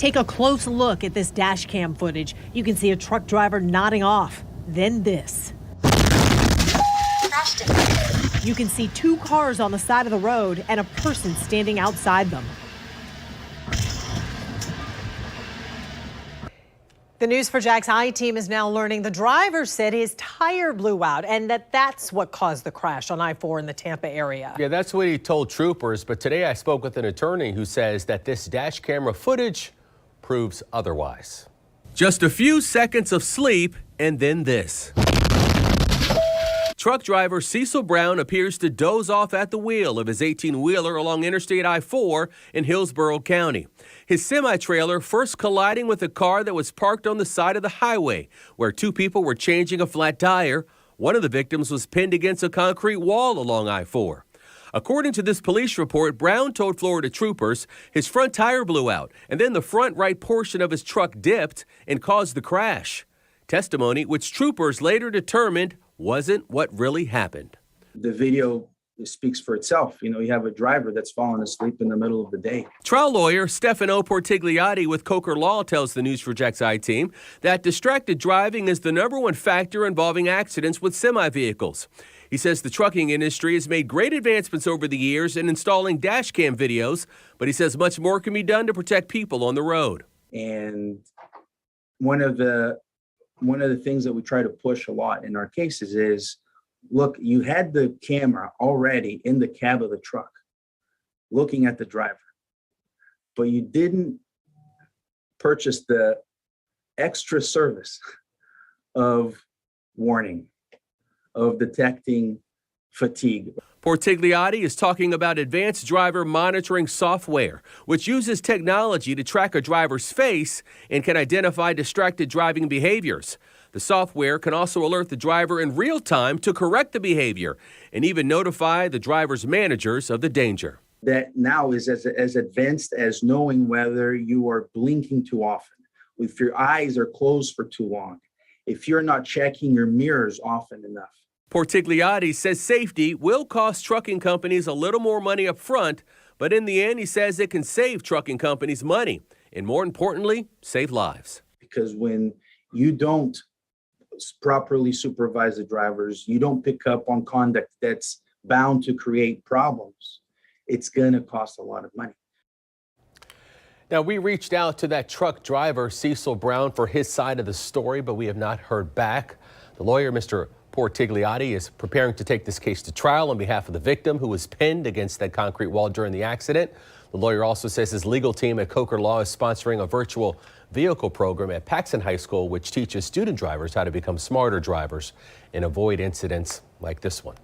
Take a close look at this dash cam footage. You can see a truck driver nodding off. Then this. You can see two cars on the side of the road and a person standing outside them. The News for Jack's I team is now learning the driver said his tire blew out and that's what caused the crash on I-4 in the Tampa area. Yeah, that's what he told troopers. But today I spoke with an attorney who says that this dash camera footage proves otherwise. Just a few seconds of sleep and then this. Truck driver Cecil Brown appears to doze off at the wheel of his 18-wheeler along Interstate I-4 in Hillsborough County. His semi-trailer first colliding with a car that was parked on the side of the highway, where two people were changing a flat tire. One of the victims was pinned against a concrete wall along I-4. According to this police report, Brown told Florida troopers his front tire blew out, and then the front right portion of his truck dipped and caused the crash. Testimony which troopers later determined wasn't what really happened. The video speaks for itself. You have a driver that's fallen asleep in the middle of the day. Trial lawyer Stefano Portigliati with Coker Law tells the News for Jack's I team that distracted driving is the #1 factor involving accidents with semi-vehicles. He says the trucking industry has made great advancements over the years in installing dash cam videos, but he says much more can be done to protect people on the road. And one of the things that we try to push a lot in our cases is, look, you had the camera already in the cab of the truck looking at the driver, but you didn't purchase the extra service of warning, of detecting fatigue. Portigliati is talking about advanced driver monitoring software, which uses technology to track a driver's face and can identify distracted driving behaviors. The software can also alert the driver in real time to correct the behavior and even notify the driver's managers of the danger. That now is as advanced as knowing whether you are blinking too often, if your eyes are closed for too long, if you're not checking your mirrors often enough. Portigliati says safety will cost trucking companies a little more money up front, but in the end, he says it can save trucking companies money and, more importantly, save lives. Because when you don't properly supervise the drivers, you don't pick up on conduct that's bound to create problems, it's going to cost a lot of money. Now, we reached out to that truck driver, Cecil Brown, for his side of the story, but we have not heard back. The lawyer, Mr. Portigliati, is preparing to take this case to trial on behalf of the victim who was pinned against that concrete wall during the accident. The lawyer also says his legal team at Coker Law is sponsoring a virtual vehicle program at Paxton High School, which teaches student drivers how to become smarter drivers and avoid incidents like this one.